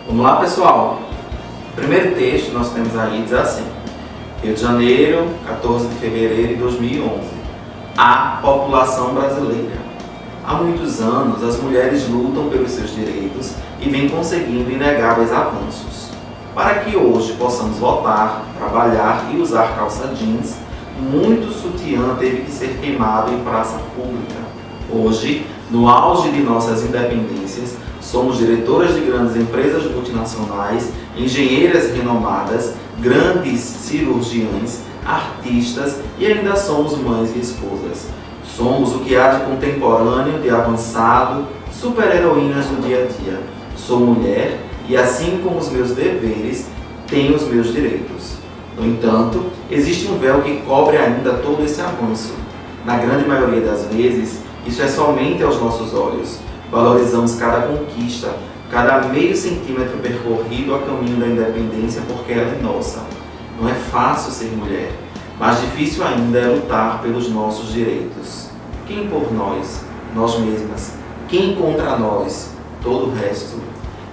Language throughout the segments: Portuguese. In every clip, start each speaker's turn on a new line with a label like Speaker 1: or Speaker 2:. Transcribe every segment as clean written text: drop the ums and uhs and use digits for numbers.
Speaker 1: Vamos lá, pessoal. O primeiro texto nós temos aí diz assim: Rio de Janeiro, 14 de fevereiro de 2011. A população brasileira. Há muitos anos, as mulheres lutam pelos seus direitos e vêm conseguindo inegáveis avanços. Para que hoje possamos votar, trabalhar e usar calça jeans, muito sutiã teve que ser queimado em praça pública. Hoje, no auge de nossas independências, somos diretoras de grandes empresas multinacionais, engenheiras renomadas, grandes cirurgiãs, artistas e ainda somos mães e esposas. Somos o que há de contemporâneo, de avançado, super-heroínas do dia a dia. Sou mulher e, assim como os meus deveres, tenho os meus direitos. No entanto, existe um véu que cobre ainda todo esse avanço. Na grande maioria das vezes, isso é somente aos nossos olhos. Valorizamos cada conquista, cada meio centímetro percorrido a caminho da independência porque ela é nossa. Não é fácil ser mulher, mas difícil ainda é lutar pelos nossos direitos. Quem por nós? Nós mesmas. Quem contra nós? Todo o resto.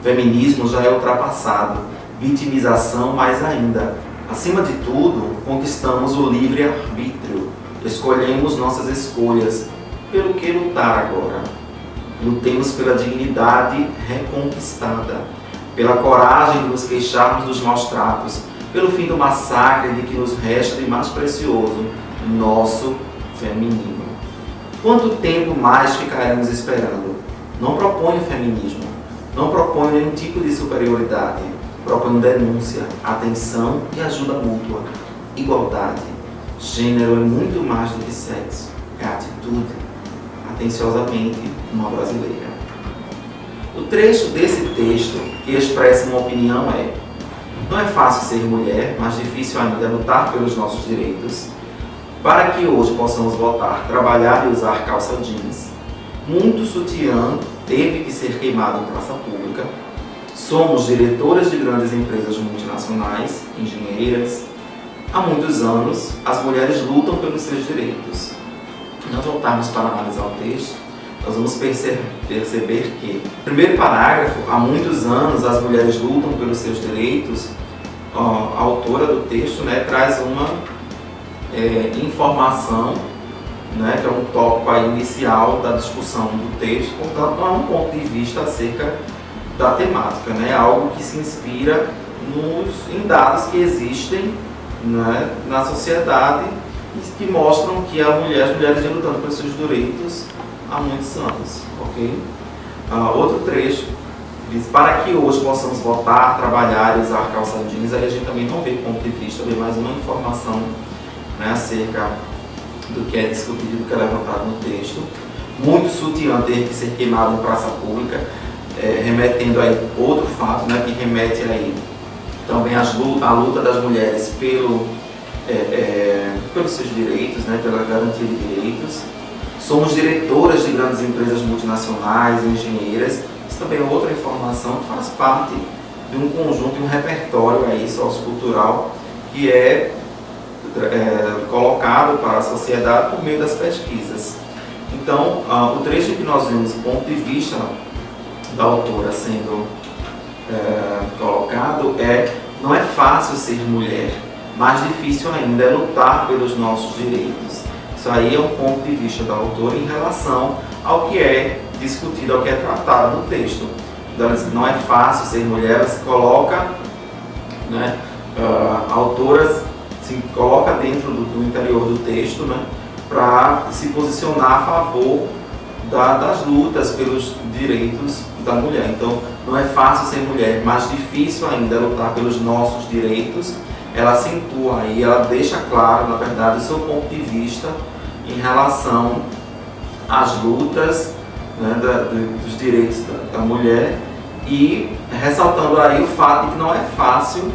Speaker 1: Feminismo já é ultrapassado, vitimização mais ainda. Acima de tudo, conquistamos o livre-arbítrio. Escolhemos nossas escolhas. Pelo que lutar agora? Lutemos pela dignidade reconquistada, pela coragem de nos queixarmos dos maus tratos, pelo fim do massacre de que nos resta de mais precioso, nosso feminino. Quanto tempo mais ficaremos esperando? Não proponho feminismo, não proponho nenhum tipo de superioridade, proponho denúncia, atenção e ajuda mútua, igualdade. Gênero é muito mais do que sexo, é atitude. Atenciosamente, uma brasileira. O trecho desse texto que expressa uma opinião é: não é fácil ser mulher, mas difícil ainda lutar pelos nossos direitos. Para que hoje possamos votar, trabalhar e usar calça jeans, muito sutiã teve que ser queimado em praça pública. Somos diretoras de grandes empresas multinacionais, engenheiras. Há muitos anos, as mulheres lutam pelos seus direitos. Se nós voltarmos para analisar o texto, nós vamos perceber que, no primeiro parágrafo, há muitos anos as mulheres lutam pelos seus direitos. A autora do texto, traz uma informação, que é um tópico aí inicial da discussão do texto, portanto não é um ponto de vista acerca da temática, é algo que se inspira em dados que existem na sociedade e que mostram que as mulheres vêm lutando pelos seus direitos há muitos anos, ok? Outro trecho diz: para que hoje possamos votar, trabalhar e usar calça jeans. Aí a gente também não vê ponto de vista, vê mais uma informação acerca do que é discutido, do que é levantado no texto. Muito sutiã teve que ser queimado em praça pública, remetendo aí outro fato, que remete aí também à luta das mulheres pelos seus direitos, pela garantia de direitos. Somos diretoras de grandes empresas multinacionais, engenheiras. Isso também é outra informação que faz parte de um conjunto, de um repertório aí sociocultural que é colocado para a sociedade por meio das pesquisas. Então, o trecho que nós vemos, do ponto de vista da autora sendo colocado, não é fácil ser mulher, mais difícil ainda é lutar pelos nossos direitos. Isso aí é um ponto de vista da autora em relação ao que é discutido, ao que é tratado no texto. Então, não é fácil ser mulher, ela se coloca, a autora se coloca dentro do interior do texto, para se posicionar a favor das lutas pelos direitos da mulher. Então, não é fácil ser mulher, mas difícil ainda é lutar pelos nossos direitos. Ela acentua aí, ela deixa claro, na verdade, o seu ponto de vista em relação às lutas dos direitos da mulher e ressaltando aí o fato de que não é fácil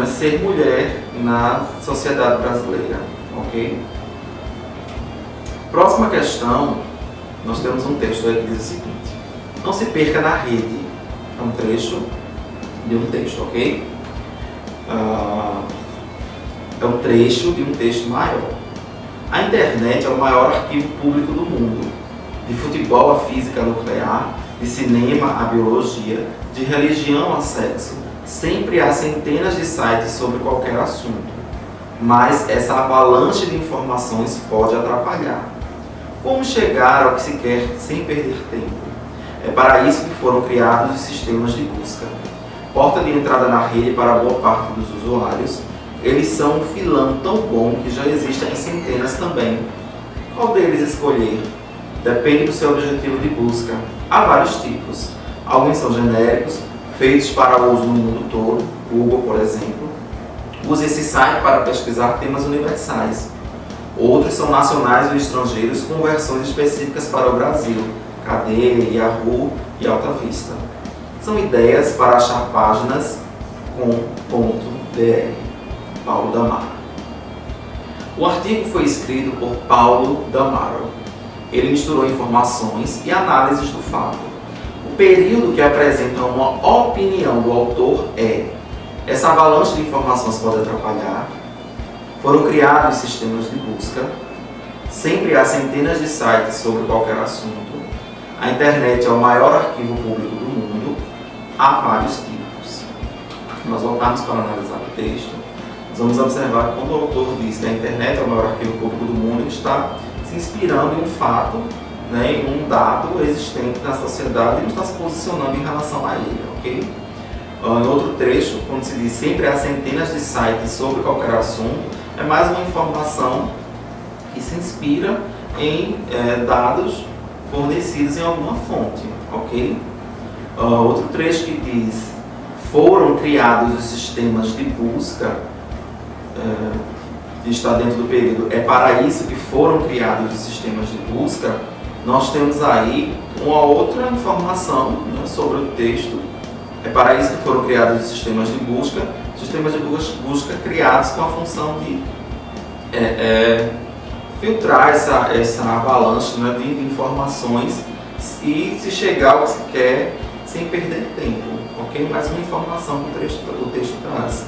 Speaker 1: ser mulher na sociedade brasileira, ok? Próxima questão, nós temos um texto aí que diz o seguinte: não se perca na rede. É um trecho de um texto, ok? É um trecho de um texto maior. A internet é o maior arquivo público do mundo. De futebol à física nuclear, de cinema a biologia, de religião a sexo. Sempre há centenas de sites sobre qualquer assunto, mas essa avalanche de informações pode atrapalhar. Como chegar ao que se quer sem perder tempo? É para isso que foram criados os sistemas de busca. Porta de entrada na rede para boa parte dos usuários. Eles são um filão tão bom que já existem centenas também. Qual deles escolher? Depende do seu objetivo de busca. Há vários tipos. Alguns são genéricos, feitos para uso no mundo todo, Google, por exemplo. Use esse site para pesquisar temas universais. Outros são nacionais ou estrangeiros com versões específicas para o Brasil, KD, Yahoo e Alta Vista. São ideias para achar páginas com .br. Paulo Damaro. O artigo foi escrito por Paulo Damaro. Ele misturou informações e análises do fato. O período que apresenta uma opinião do autor é: essa avalanche de informações pode atrapalhar, foram criados sistemas de busca, sempre há centenas de sites sobre qualquer assunto, a internet é o maior arquivo público do mundo, há vários tipos. Nós voltamos para analisar o texto, nós vamos observar que quando o autor diz que a internet é o maior arquivo público do mundo, ele está se inspirando em um fato, em um dado existente na sociedade e não está se posicionando em relação a ele, ok? Em outro trecho, quando se diz sempre há centenas de sites sobre qualquer assunto, é mais uma informação que se inspira em dados fornecidos em alguma fonte, ok? Outro trecho que diz foram criados os sistemas de busca, que está dentro do período, é para isso que foram criados os sistemas de busca. Nós temos aí uma outra informação sobre o texto. É para isso que foram criados os sistemas de busca criados com a função de filtrar essa avalanche de informações e se chegar ao que se quer sem perder tempo, ok? Mais uma informação que o texto traz.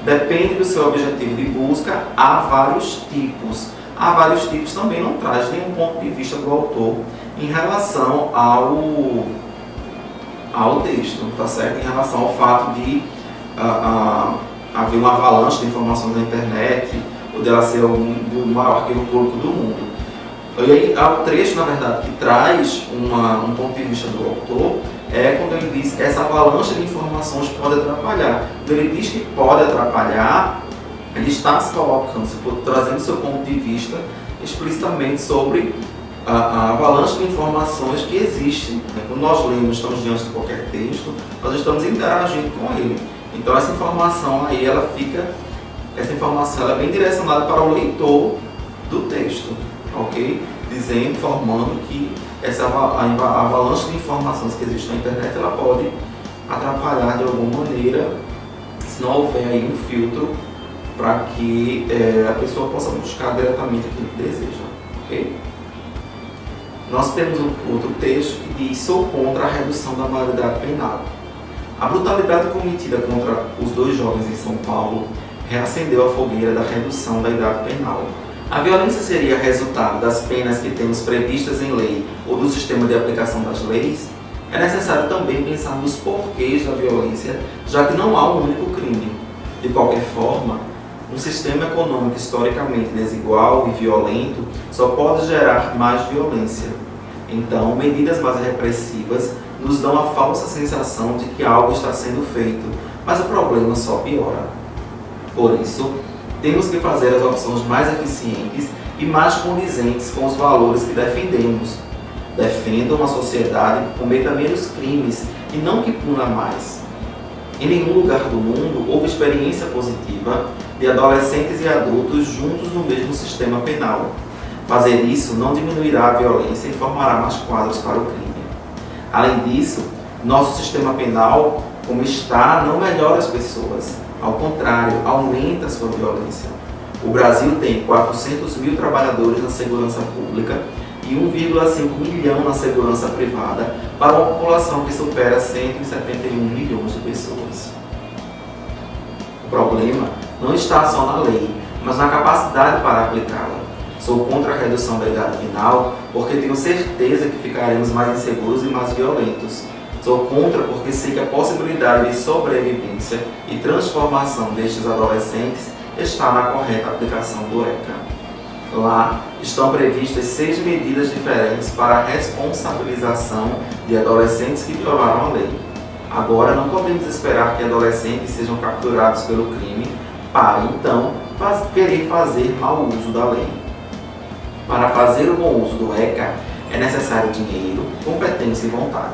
Speaker 1: Depende do seu objetivo de busca, há vários tipos. Há vários tipos também não traz nenhum ponto de vista do autor em relação ao texto, tá certo? Em relação ao fato de haver uma avalanche de informações na internet, ou dela ser o maior arquivo público do mundo. E aí, o trecho, na verdade, que traz um ponto de vista do autor é quando ele diz que essa avalanche de informações pode atrapalhar. Quando ele diz que pode atrapalhar, ele está se colocando, trazendo seu ponto de vista explicitamente sobre a avalanche de informações que existe. Quando nós lemos, estamos diante de qualquer texto, nós estamos interagindo com ele. Então essa informação aí, ela é bem direcionada para o leitor do texto, ok? Informando que essa avalanche de informações que existe na internet, ela pode atrapalhar de alguma maneira, se não houver aí um filtro para que a pessoa possa buscar diretamente aquilo que deseja, ok? Nós temos outro texto que diz: sou contra a redução da maioridade penal. A brutalidade cometida contra os 2 jovens em São Paulo reacendeu a fogueira da redução da idade penal. A violência seria resultado das penas que temos previstas em lei ou do sistema de aplicação das leis? É necessário também pensar nos porquês da violência, já que não há um único crime. De qualquer forma, um sistema econômico historicamente desigual e violento só pode gerar mais violência. Então, medidas mais repressivas nos dão a falsa sensação de que algo está sendo feito, mas o problema só piora. Por isso, temos que fazer as opções mais eficientes e mais condizentes com os valores que defendemos. Defenda uma sociedade que cometa menos crimes e não que puna mais. Em nenhum lugar do mundo houve experiência positiva de adolescentes e adultos juntos no mesmo sistema penal. Fazer isso não diminuirá a violência e formará mais quadros para o crime. Além disso, nosso sistema penal, como está, não melhora as pessoas. Ao contrário, aumenta a sua violência. O Brasil tem 400 mil trabalhadores na segurança pública e 1,5 milhão na segurança privada, para uma população que supera 171 milhões de pessoas. O problema não está só na lei, mas na capacidade para aplicá-la. Sou contra a redução da idade penal porque tenho certeza que ficaremos mais inseguros e mais violentos. Sou contra porque sei que a possibilidade de sobrevivência e transformação destes adolescentes está na correta aplicação do ECA. Lá estão previstas 6 medidas diferentes para a responsabilização de adolescentes que violaram a lei. Agora não podemos esperar que adolescentes sejam capturados pelo crime para, então, querer fazer mau uso da lei. Para fazer o bom uso do ECA é necessário dinheiro, competência e vontade.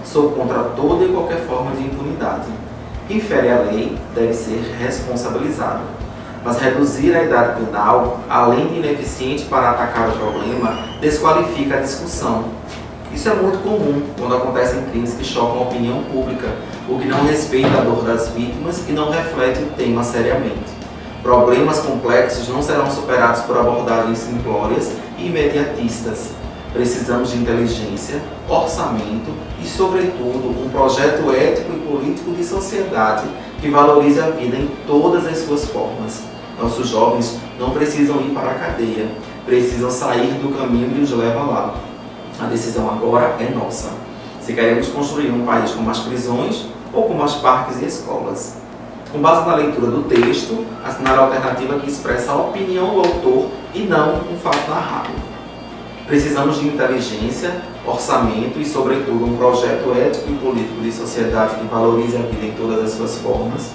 Speaker 1: Sou contra toda e qualquer forma de impunidade. Quem fere a lei deve ser responsabilizado. Mas reduzir a idade penal, além de ineficiente para atacar o problema, desqualifica a discussão. Isso é muito comum quando acontecem crimes que chocam a opinião pública, o que não respeita a dor das vítimas e não reflete o tema seriamente. Problemas complexos não serão superados por abordagens simplórias e imediatistas. Precisamos de inteligência, orçamento e, sobretudo, um projeto ético e político de sociedade que valorize a vida em todas as suas formas. Nossos jovens não precisam ir para a cadeia, precisam sair do caminho que os leva lá. A decisão agora é nossa. Se queremos construir um país com mais prisões ou com mais parques e escolas. Com base na leitura do texto, assinar a alternativa que expressa a opinião do autor e não um fato narrado. Precisamos de inteligência, orçamento e, sobretudo, um projeto ético e político de sociedade que valorize a vida em todas as suas formas.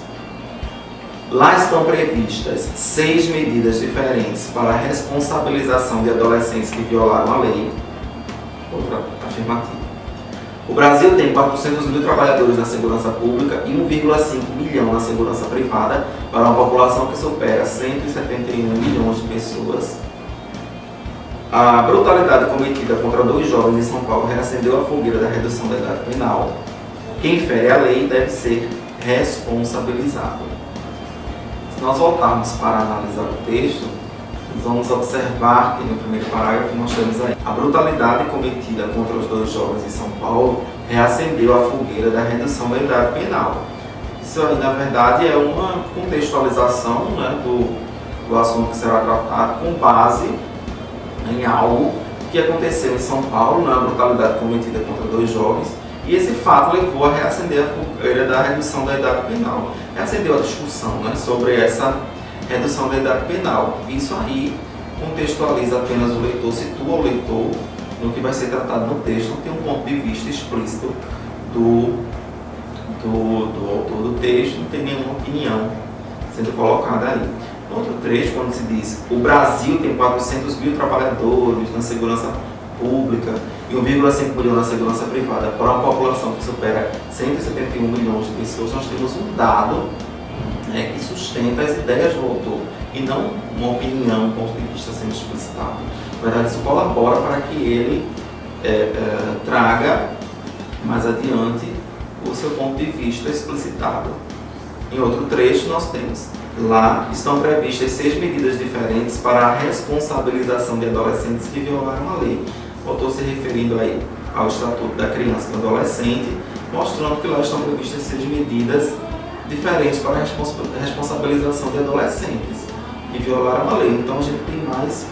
Speaker 1: Lá estão previstas 6 medidas diferentes para a responsabilização de adolescentes que violaram a lei. Outra afirmativa. O Brasil tem 400 mil trabalhadores na segurança pública e 1,5 milhão na segurança privada, para uma população que supera 171 milhões de pessoas. A brutalidade cometida contra 2 jovens em São Paulo reacendeu a fogueira da redução da idade penal. Quem fere a lei deve ser responsabilizado. Se nós voltarmos para analisar o texto, nós vamos observar que no primeiro parágrafo nós temos aí: a brutalidade cometida contra os 2 jovens em São Paulo reacendeu a fogueira da redução da idade penal. Isso aí, na verdade, é uma contextualização, né, do assunto que será tratado com base em algo que aconteceu em São Paulo, a brutalidade cometida contra 2 jovens, e esse fato levou a reacender a fogueira da redução da idade penal. Reacendeu a discussão, né, sobre essa redução da idade penal. Isso aí contextualiza apenas o leitor, situa o leitor no que vai ser tratado no texto, não tem um ponto de vista explícito do autor do texto, não tem nenhuma opinião sendo colocada aí. No outro trecho, quando se diz o Brasil tem 400 mil trabalhadores na segurança pública e 1,5 milhão na segurança privada, para uma população que supera 171 milhões de pessoas, nós temos um dado, né, que sustenta as ideias do autor e não uma opinião, um ponto de vista sendo explicitado. Na verdade, isso colabora para que ele traga mais adiante o seu ponto de vista explicitado. Em outro trecho, nós temos: lá estão previstas 6 medidas diferentes para a responsabilização de adolescentes que violaram a lei. O autor se referindo aí ao Estatuto da Criança e do Adolescente, mostrando que lá estão previstas 6 medidas diferentes para a responsabilização de adolescentes que violaram a lei. Então a gente tem mais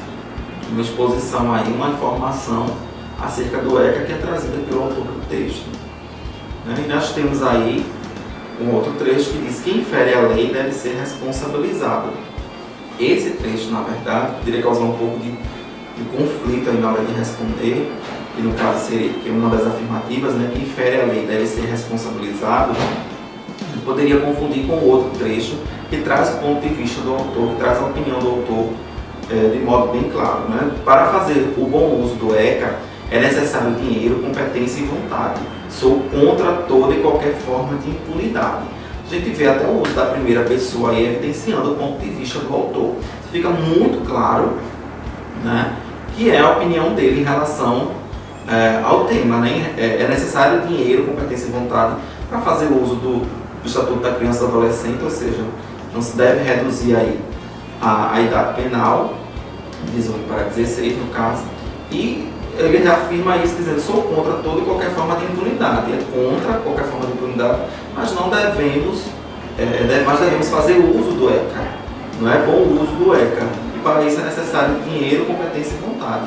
Speaker 1: uma exposição aí, uma informação acerca do ECA que é trazida pelo autor do texto. E nós temos aí um outro trecho que diz: quem fere a lei deve ser responsabilizado. Esse trecho, na verdade, poderia causar um pouco de conflito aí na hora de responder, que no caso seria que uma das afirmativas, né, quem fere a lei deve ser responsabilizado. Poderia confundir com outro trecho que traz o ponto de vista do autor, que traz a opinião do autor de modo bem claro, né? Para fazer o bom uso do ECA é necessário dinheiro, competência e vontade. Sou contra toda e qualquer forma de impunidade. A gente vê até o uso da primeira pessoa aí evidenciando o ponto de vista do autor. Fica muito claro, né, que é a opinião dele em relação ao tema, né? É necessário dinheiro, competência e vontade para fazer o uso do Estatuto da Criança e do Adolescente, ou seja, não se deve reduzir aí a idade penal, 18 para 16 no caso, e ele reafirma isso dizendo: sou contra toda e qualquer forma de impunidade. É contra qualquer forma de impunidade, mas não devemos, mas devemos fazer uso do ECA. Não é bom o uso do ECA. para isso é necessário dinheiro, competência e vontade.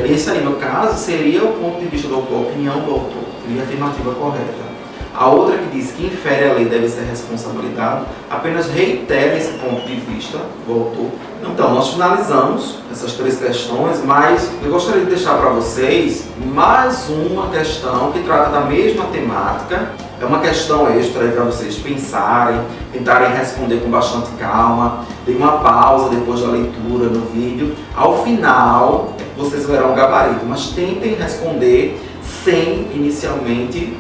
Speaker 1: Esse aí, no caso, seria o ponto de vista do autor, a opinião do autor, seria a afirmativa correta. A outra que diz que infere a lei deve ser responsabilidade, apenas reitera esse ponto de vista do autor. Então, nós finalizamos essas 3 questões, mas eu gostaria de deixar para vocês mais uma questão que trata da mesma temática. É uma questão extra para vocês pensarem, tentarem responder com bastante calma. Tem uma pausa depois da leitura no vídeo. Ao final, vocês verão o gabarito, mas tentem responder sem inicialmente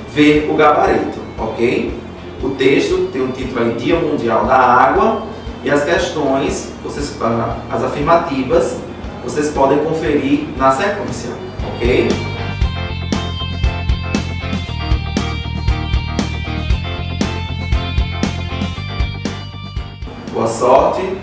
Speaker 1: ver o gabarito, ok? O texto tem um título aí, Dia Mundial da Água, e as questões, as afirmativas, vocês podem conferir na sequência, ok? Boa sorte!